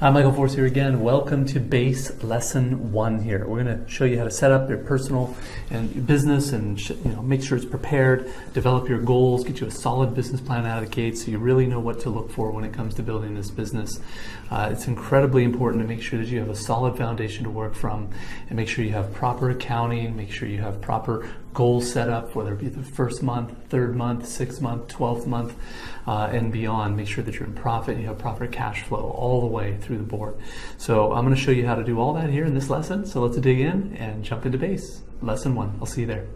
I'm Michael Force here again. Welcome to Base Lesson 1 here. We're going to show you how to set up your personal and your business and make sure it's prepared, develop your goals, get you a solid business plan out of the gate so you really know what to look for when it comes to building this business. It's incredibly important to make sure that you have a solid foundation to work from and make sure you have proper accounting, make sure you have proper goals set up, whether it be the first month, third month, 6th month, 12th month, and beyond. Make sure that you're in profit and you have proper cash flow all the way through the board. So I'm going to show you how to do all that here in this lesson. So let's dig in and jump into Base. Lesson 1. I'll see you there.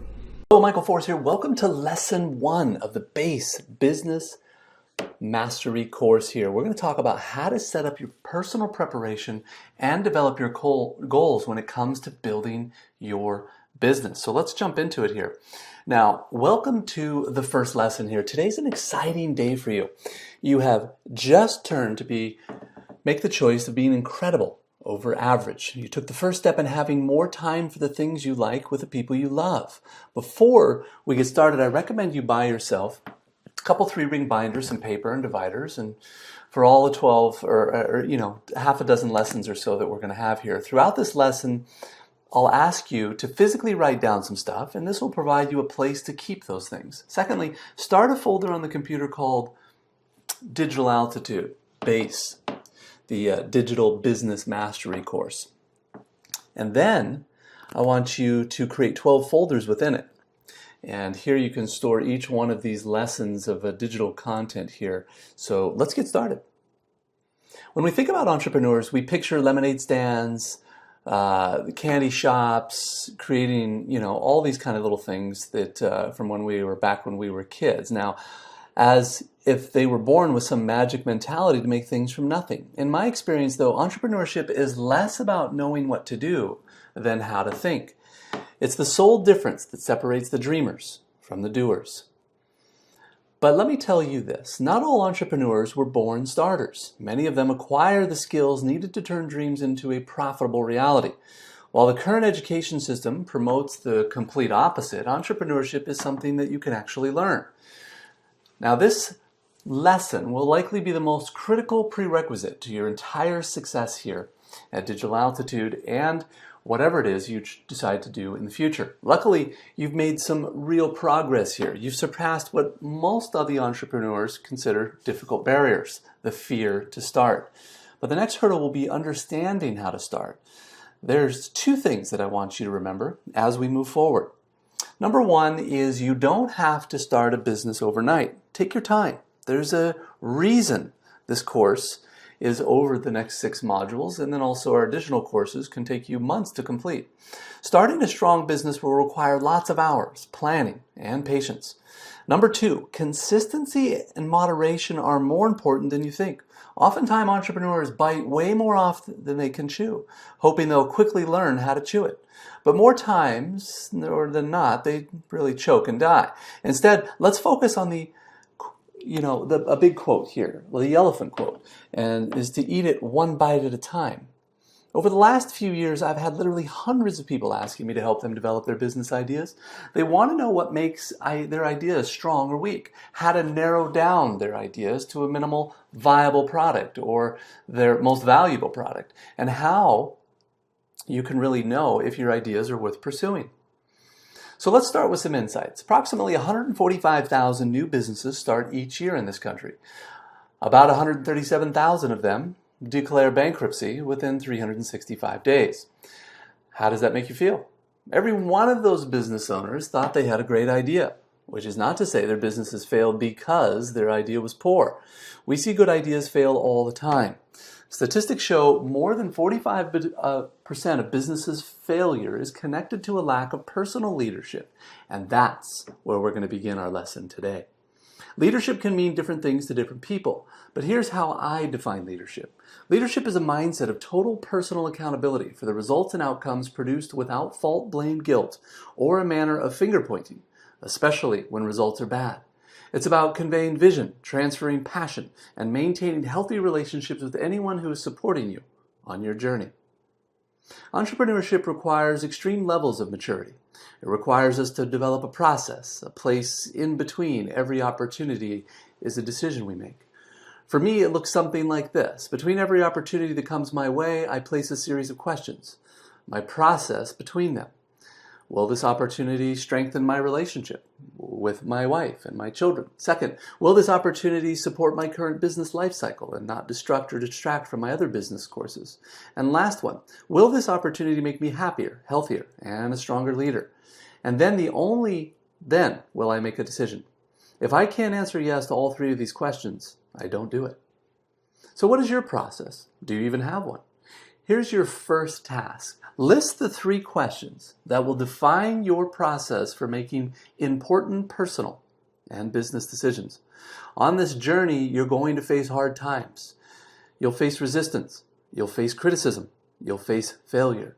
Hello, Michael Force here. Welcome to Lesson 1 of the Base Business Mastery course here. We're going to talk about how to set up your personal preparation and develop your goals when it comes to building your business. So let's jump into it here. Now, welcome to the first lesson here. Today's an exciting day for you. You have just turned to make the choice of being incredible over average. You took the first step in having more time for the things you like with the people you love. Before we get started, I recommend you buy yourself a couple 3-ring binders, some paper and dividers, and for all the 12 or half a dozen lessons or so that we're going to have here. Throughout this lesson, I'll ask you to physically write down some stuff, and this will provide you a place to keep those things. Secondly, start a folder on the computer called Digital Altitude Base, the Digital Business Mastery course. And then I want you to create 12 folders within it. And here you can store each one of these lessons of digital content here. So let's get started. When we think about entrepreneurs, we picture lemonade stands, candy shops, creating, all these kind of little things that from when we were kids. Now, as if they were born with some magic mentality to make things from nothing. In my experience, though, entrepreneurship is less about knowing what to do than how to think. It's the sole difference that separates the dreamers from the doers. But let me tell you this, not all entrepreneurs were born starters. Many of them acquire the skills needed to turn dreams into a profitable reality. While the current education system promotes the complete opposite, entrepreneurship is something that you can actually learn. Now, this lesson will likely be the most critical prerequisite to your entire success here at Digital Altitude and whatever it is you decide to do in the future. Luckily, you've made some real progress here. You've surpassed what most of the entrepreneurs consider difficult barriers, the fear to start. But the next hurdle will be understanding how to start. There's 2 things that I want you to remember as we move forward. Number 1 is you don't have to start a business overnight. Take your time. There's a reason this course is over the next 6 modules, and then also our additional courses can take you months to complete. Starting a strong business will require lots of hours, planning, and patience. Number 2, consistency and moderation are more important than you think. Oftentimes, entrepreneurs bite way more off than they can chew, hoping they'll quickly learn how to chew it. But more times than not, they really choke and die. Instead, let's focus on a big quote here, the elephant quote, and is to eat it one bite at a time. Over the last few years, I've had literally hundreds of people asking me to help them develop their business ideas. They want to know what makes their ideas strong or weak, how to narrow down their ideas to a minimal viable product or their most valuable product, and how you can really know if your ideas are worth pursuing. So let's start with some insights. Approximately 145,000 new businesses start each year in this country. About 137,000 of them declare bankruptcy within 365 days. How does that make you feel? Every one of those business owners thought they had a great idea, which is not to say their businesses failed because their idea was poor. We see good ideas fail all the time. Statistics show more than 45% of businesses' failure is connected to a lack of personal leadership, and that's where we're going to begin our lesson today. Leadership can mean different things to different people, but here's how I define leadership. Leadership is a mindset of total personal accountability for the results and outcomes produced without fault, blame, guilt, or a manner of finger-pointing, especially when results are bad. It's about conveying vision, transferring passion, and maintaining healthy relationships with anyone who is supporting you on your journey. Entrepreneurship requires extreme levels of maturity. It requires us to develop a process, a place in between every opportunity is a decision we make. For me, it looks something like this. Between every opportunity that comes my way, I place a series of questions. My process between them. Will this opportunity strengthen my relationship with my wife and my children? Second, will this opportunity support my current business life cycle and not destruct or distract from my other business courses? And last one, will this opportunity make me happier, healthier, and a stronger leader? And then only then will I make a decision. If I can't answer yes to all three of these questions, I don't do it. So what is your process? Do you even have one? Here's your first task. List the 3 questions that will define your process for making important personal and business decisions. On this journey, you're going to face hard times. You'll face resistance. You'll face criticism. You'll face failure.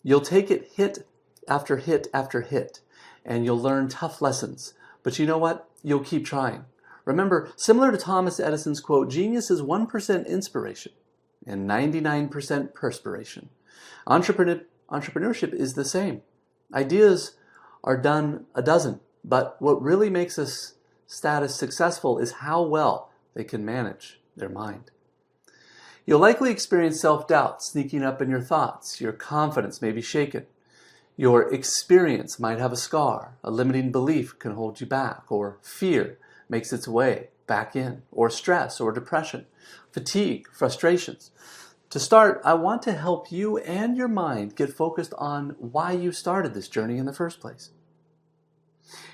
You'll take it hit after hit after hit, and you'll learn tough lessons. But you know what? You'll keep trying. Remember, similar to Thomas Edison's quote, genius is 1% inspiration and 99% perspiration. Entrepreneurship is the same. Ideas are done a dozen, but what really makes a status successful is how well they can manage their mind. You'll likely experience self-doubt sneaking up in your thoughts. Your confidence may be shaken. Your experience might have a scar. A limiting belief can hold you back, or fear makes its way back in, or stress or depression, fatigue, frustrations. To start, I want to help you and your mind get focused on why you started this journey in the first place.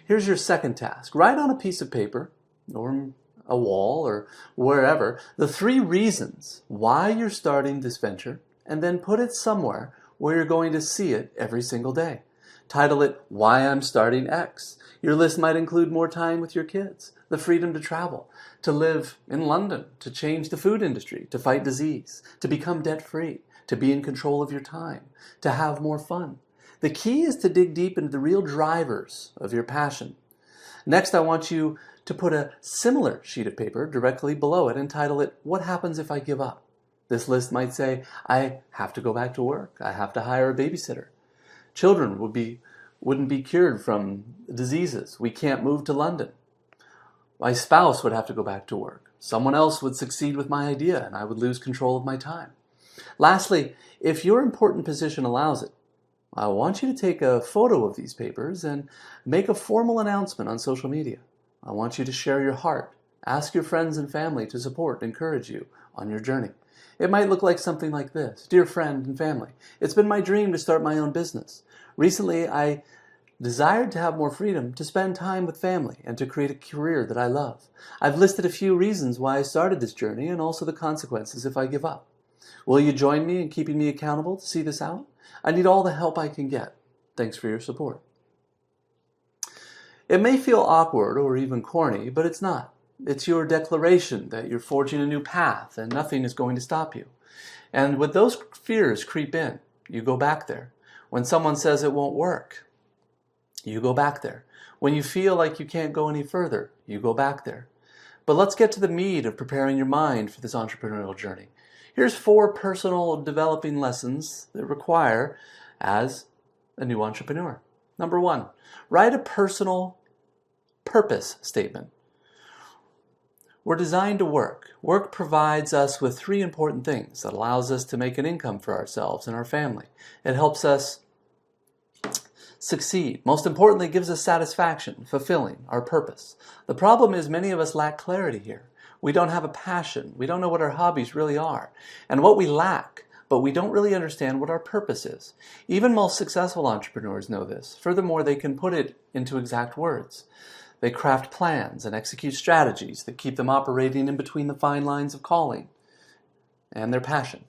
Here's your second task. Write on a piece of paper or a wall or wherever the 3 reasons why you're starting this venture, and then put it somewhere where you're going to see it every single day. Title it, Why I'm Starting X. Your list might include more time with your kids, the freedom to travel, to live in London, to change the food industry, to fight disease, to become debt-free, to be in control of your time, to have more fun. The key is to dig deep into the real drivers of your passion. Next, I want you to put a similar sheet of paper directly below it and title it, What Happens If I Give Up? This list might say, I have to go back to work. I have to hire a babysitter. Children wouldn't be cured from diseases. We can't move to London. My spouse would have to go back to work. Someone else would succeed with my idea and I would lose control of my time. Lastly, if your important position allows it, I want you to take a photo of these papers and make a formal announcement on social media. I want you to share your heart. Ask your friends and family to support and encourage you on your journey. It might look like something like this. Dear friend and family, it's been my dream to start my own business. Recently, I desired to have more freedom to spend time with family and to create a career that I love. I've listed a few reasons why I started this journey and also the consequences if I give up. Will you join me in keeping me accountable to see this out? I need all the help I can get. Thanks for your support. It may feel awkward or even corny, but it's not. It's your declaration that you're forging a new path and nothing is going to stop you. And when those fears creep in, you go back there. When someone says it won't work, you go back there. When you feel like you can't go any further, you go back there. But let's get to the meat of preparing your mind for this entrepreneurial journey. Here's 4 personal developing lessons that require as a new entrepreneur. Number 1, write a personal purpose statement. We're designed to work. Work provides us with 3 important things that allows us to make an income for ourselves and our family. It helps us succeed. Most importantly, it gives us satisfaction, fulfilling our purpose. The problem is many of us lack clarity here. We don't have a passion. We don't know what our hobbies really are and what we lack, but we don't really understand what our purpose is. Even most successful entrepreneurs know this. Furthermore, they can put it into exact words. They craft plans and execute strategies that keep them operating in between the fine lines of calling and their passion.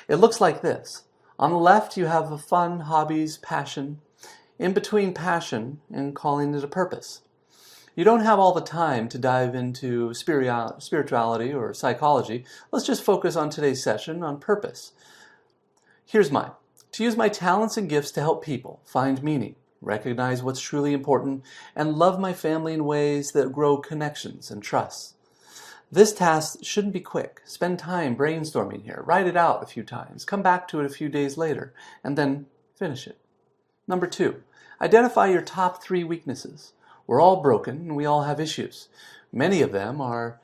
It looks like this. On the left, you have a fun, hobbies, passion. In between passion and calling it a purpose. You don't have all the time to dive into spirituality or psychology. Let's just focus on today's session on purpose. Here's mine. To use my talents and gifts to help people find meaning, recognize what's truly important, and love my family in ways that grow connections and trust. This task shouldn't be quick. Spend time brainstorming here. Write it out a few times. Come back to it a few days later, and then finish it. Number 2, identify your top 3 weaknesses. We're all broken and we all have issues. Many of them are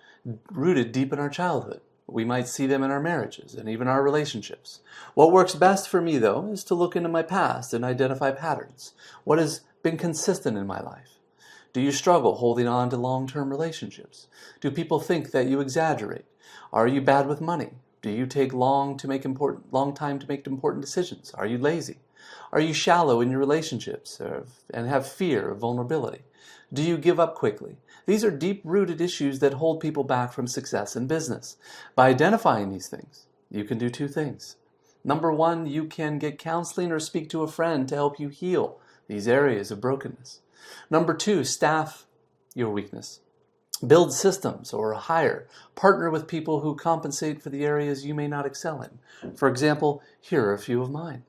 rooted deep in our childhood. We might see them in our marriages and even our relationships. What works best for me, though, is to look into my past and identify patterns. What has been consistent in my life? Do you struggle holding on to long-term relationships? Do people think that you exaggerate? Are you bad with money? Do you take long time to make important decisions? Are you lazy? Are you shallow in your relationships and have fear of vulnerability? Do you give up quickly? These are deep-rooted issues that hold people back from success in business. By identifying these things, you can do two things. Number one, you can get counseling or speak to a friend to help you heal these areas of brokenness. Number two, staff your weakness. Build systems or hire. Partner with people who compensate for the areas you may not excel in. For example, here are a few of mine.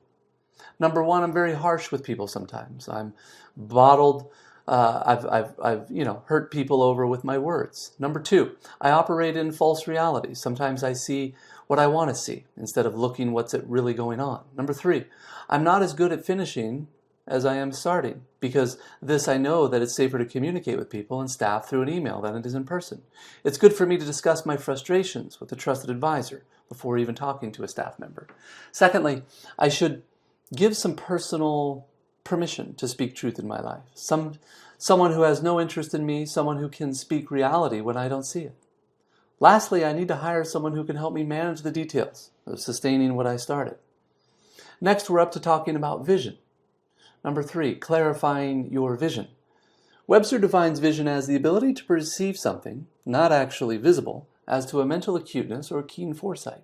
Number one, I'm very harsh with people sometimes. I'm bottled. I've hurt people over with my words. Number two, I operate in false realities. Sometimes I see what I want to see instead of looking what's really going on. Number three, I'm not as good at finishing as I am starting, because I know that it's safer to communicate with people and staff through an email than it is in person. It's good for me to discuss my frustrations with a trusted advisor before even talking to a staff member. Secondly, I should give some personal permission to speak truth in my life. Someone who has no interest in me, someone who can speak reality when I don't see it. Lastly, I need to hire someone who can help me manage the details of sustaining what I started. Next, we're up to talking about vision. Number three, clarifying your vision. Webster defines vision as the ability to perceive something, not actually visible, as to a mental acuteness or keen foresight.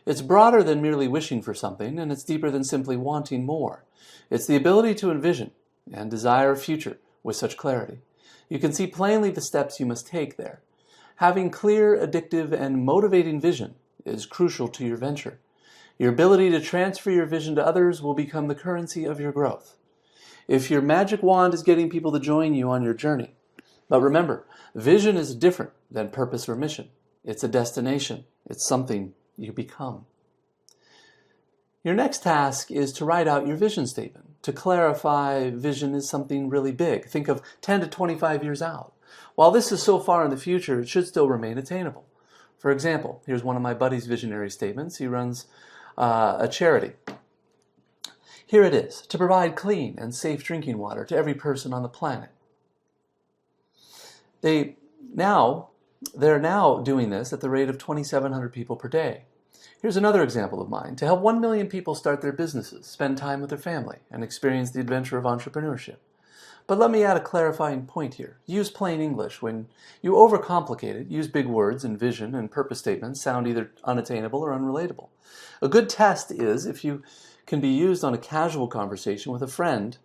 It's broader than merely wishing for something, and it's deeper than simply wanting more. It's the ability to envision and desire a future with such clarity. You can see plainly the steps you must take there. Having clear, addictive, and motivating vision is crucial to your venture. Your ability to transfer your vision to others will become the currency of your growth. If your magic wand is getting people to join you on your journey. But remember, vision is different than purpose or mission. It's a destination. It's something you become. Your next task is to write out your vision statement. To clarify, vision is something really big. Think of 10 to 25 years out. While this is so far in the future, it should still remain attainable. For example, here's one of my buddy's visionary statements. He runs a charity. Here it is: to provide clean and safe drinking water to every person on the planet. They're now doing this at the rate of 2,700 people per day. Here's another example of mine: to help 1 million people start their businesses, spend time with their family, and experience the adventure of entrepreneurship. But let me add a clarifying point here. Use plain English. When you overcomplicate it, use big words, and vision and purpose statements sound either unattainable or unrelatable. A good test is if you can be used on a casual conversation with a friend.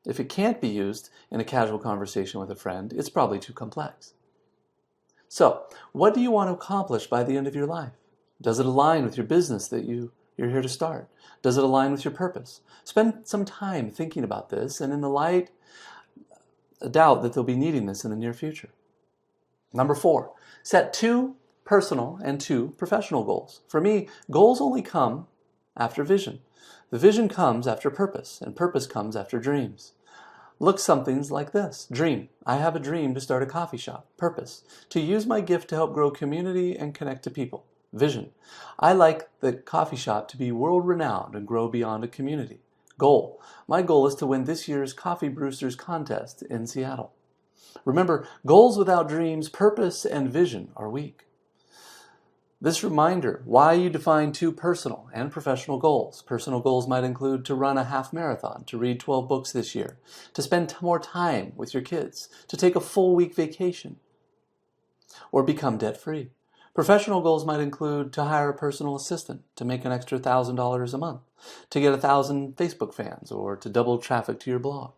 If it can't be used in a casual conversation with a friend, it's probably too complex. So, what do you want to accomplish by the end of your life? Does it align with your business that you're here to start? Does it align with your purpose? Spend some time thinking about this, and in the light, a doubt that they'll be needing this in the near future. Number 4, set 2 personal and 2 professional goals. For me, goals only come after vision. The vision comes after purpose, and purpose comes after dreams. Look something like this. Dream. I have a dream to start a coffee shop. Purpose. To use my gift to help grow community and connect to people. Vision. I like the coffee shop to be world-renowned and grow beyond a community. Goal. My goal is to win this year's Coffee Brewsters contest in Seattle. Remember, goals without dreams, purpose, and vision are weak. This reminder, why you define 2 personal and professional goals. Personal goals might include to run a half marathon, to read 12 books this year, to spend more time with your kids, to take a full week vacation, or become debt-free. Professional goals might include to hire a personal assistant, to make an extra $1,000 a month, to get 1,000 Facebook fans, or to double traffic to your blog.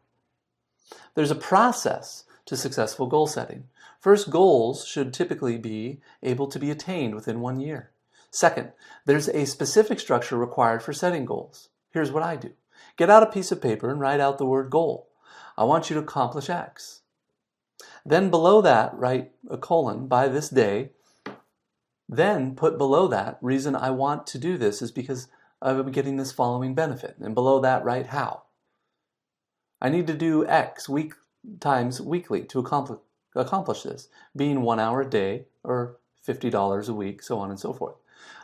There's a process to successful goal setting. First, goals should typically be able to be attained within 1 year. Second, there's a specific structure required for setting goals. Here's what I do. Get out a piece of paper and write out the word goal. I want you to accomplish X. Then below that, write a colon, by this day. Then put below that, reason I want to do this is because I'm getting this following benefit. And below that, write how. I need to do X times weekly to accomplish this, being 1 hour a day or $50 a week, so on and so forth.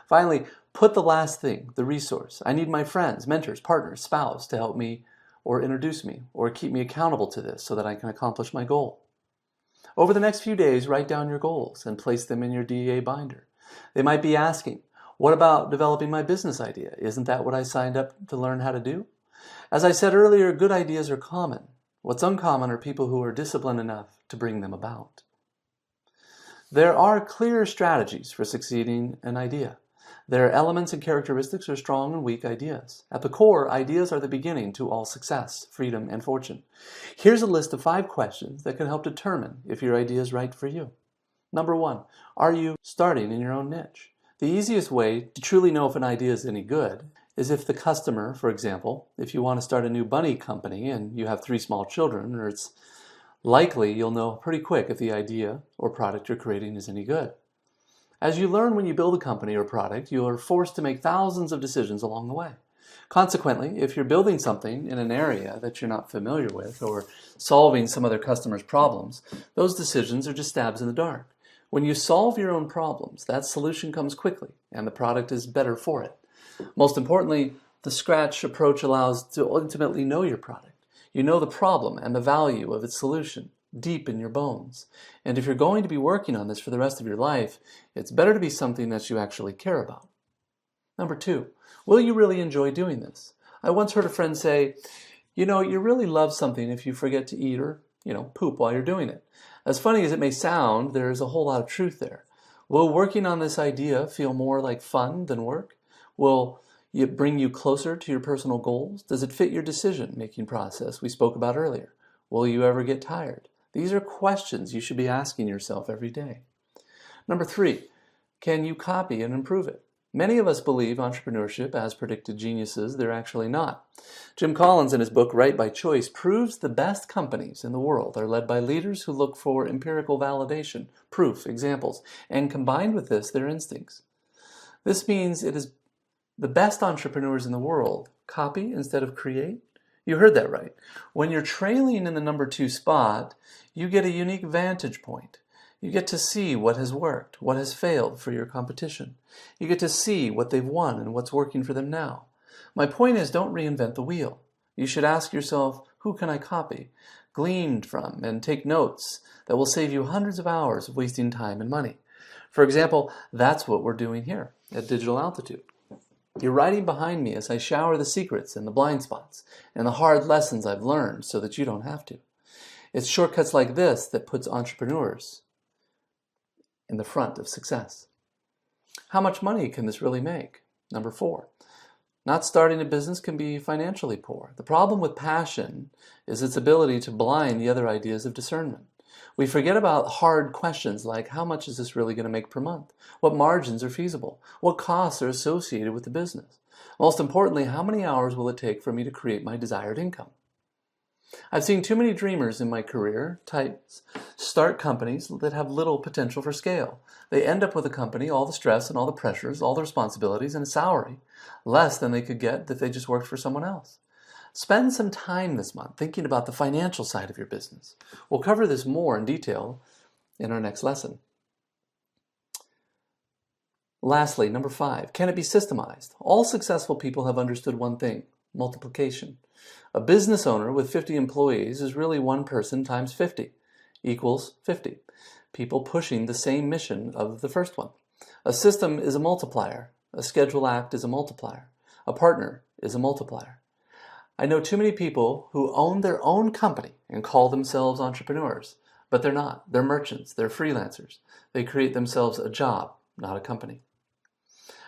Finally, put the last thing, the resource. I need my friends, mentors, partners, spouse to help me or introduce me or keep me accountable to this so that I can accomplish my goal. Over the next few days, write down your goals and place them in your DEA binder. They might be asking, what about developing my business idea? Isn't that what I signed up to learn how to do? As I said earlier, good ideas are common. What's uncommon are people who are disciplined enough to bring them about. There are clear strategies for succeeding an idea. Their elements and characteristics are strong and weak ideas. At the core, ideas are the beginning to all success, freedom, and fortune. Here's a list of 5 questions that can help determine if your idea is right for you. Number 1, are you starting in your own niche? The easiest way to truly know if an idea is any good is if the customer, for example, if you want to start a new bunny company and you have 3 small children, or it's likely you'll know pretty quick if the idea or product you're creating is any good. As you learn when you build a company or product, you are forced to make thousands of decisions along the way. Consequently, if you're building something in an area that you're not familiar with or solving some other customer's problems, those decisions are just stabs in the dark. When you solve your own problems, that solution comes quickly and the product is better for it. Most importantly, the scratch approach allows to ultimately know your product. You know the problem and the value of its solution deep in your bones. And if you're going to be working on this for the rest of your life, it's better to be something that you actually care about. Number 2, will you really enjoy doing this? I once heard a friend say, you really love something if you forget to eat or, poop while you're doing it. As funny as it may sound, there is a whole lot of truth there. Will working on this idea feel more like fun than work? Will it bring you closer to your personal goals? Does it fit your decision-making process we spoke about earlier? Will you ever get tired? These are questions you should be asking yourself every day. Number 3, can you copy and improve it? Many of us believe entrepreneurship as predicted geniuses. They're actually not. Jim Collins in his book Right by Choice proves the best companies in the world are led by leaders who look for empirical validation, proof, examples, and combined with this, their instincts. This means it is the best entrepreneurs in the world copy instead of create. You heard that right. When you're trailing in the number 2 spot, you get a unique vantage point. You get to see what has worked, what has failed for your competition. You get to see what they've won and what's working for them now. My point is, don't reinvent the wheel. You should ask yourself, who can I copy, glean from, and take notes that will save you hundreds of hours of wasting time and money. For example, that's what we're doing here at Digital Altitude. You're riding behind me as I shower the secrets and the blind spots and the hard lessons I've learned so that you don't have to. It's shortcuts like this that puts entrepreneurs in the front of success. How much money can this really make? Number 4, not starting a business can be financially poor. The problem with passion is its ability to blind the other ideas of discernment. We forget about hard questions like, how much is this really going to make per month? What margins are feasible? What costs are associated with the business? Most importantly, how many hours will it take for me to create my desired income? I've seen too many dreamers in my career types start companies that have little potential for scale. They end up with a company, all the stress and all the pressures, all the responsibilities, and a salary less than they could get if they just worked for someone else. Spend some time this month thinking about the financial side of your business. We'll cover this more in detail in our next lesson. Lastly, number 5, can it be systemized? All successful people have understood one thing: multiplication. A business owner with 50 employees is really one person times 50 equals 50. People pushing the same mission of the first one. A system is a multiplier. A schedule act is a multiplier. A partner is a multiplier. I know too many people who own their own company and call themselves entrepreneurs, but they're not. They're merchants. They're freelancers. They create themselves a job, not a company.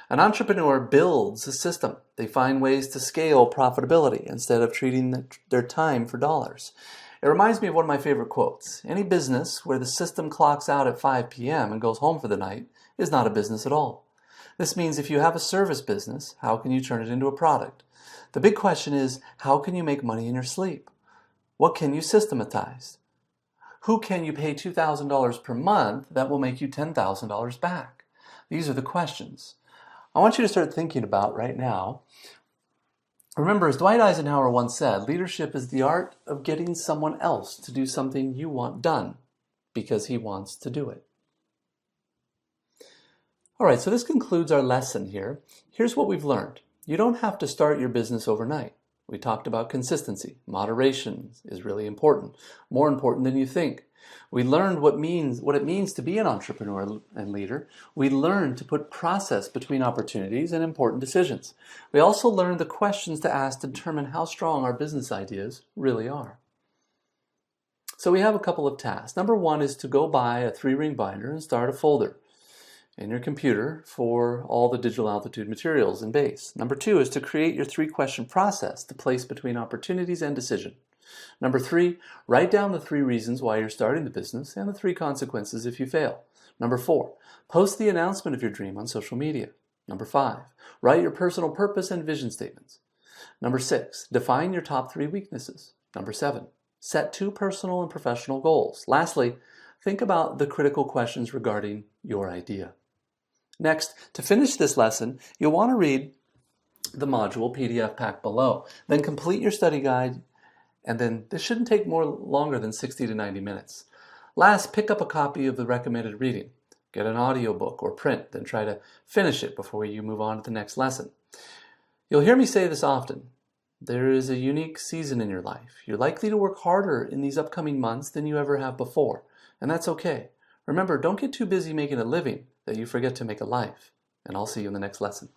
An entrepreneur builds a system. They find ways to scale profitability instead of treating their time for dollars. It reminds me of one of my favorite quotes. Any business where the system clocks out at 5 p.m. and goes home for the night is not a business at all. This means if you have a service business, how can you turn it into a product? The big question is, how can you make money in your sleep? What can you systematize? Who can you pay $2,000 per month that will make you $10,000 back? These are the questions I want you to start thinking about right now. Remember, as Dwight Eisenhower once said, leadership is the art of getting someone else to do something you want done. because he wants to do it. All right, so this concludes our lesson here. Here's what we've learned. You don't have to start your business overnight. We talked about consistency. Moderation is really important, more important than you think. We learned what it means to be an entrepreneur and leader. We learned to put process between opportunities and important decisions. We also learned the questions to ask to determine how strong our business ideas really are. So we have a couple of tasks. Number one is to go buy a 3-ring binder and start a folder in your computer for all the Digital Altitude materials in BASE. Number 2 is to create your 3-question process to place between opportunities and decision. Number 3, write down the 3 reasons why you're starting the business and the 3 consequences if you fail. Number 4, post the announcement of your dream on social media. Number 5, write your personal purpose and vision statements. Number 6, define your top 3 weaknesses. Number 7, set 2 personal and professional goals. Lastly, think about the critical questions regarding your idea. Next, to finish this lesson, you'll want to read the module PDF pack below. Then complete your study guide, and then this shouldn't take longer than 60 to 90 minutes. Last, pick up a copy of the recommended reading. Get an audiobook or print, then try to finish it before you move on to the next lesson. You'll hear me say this often. There is a unique season in your life. You're likely to work harder in these upcoming months than you ever have before, and that's okay. Remember, don't get too busy making a living that you forget to make a life, and I'll see you in the next lesson.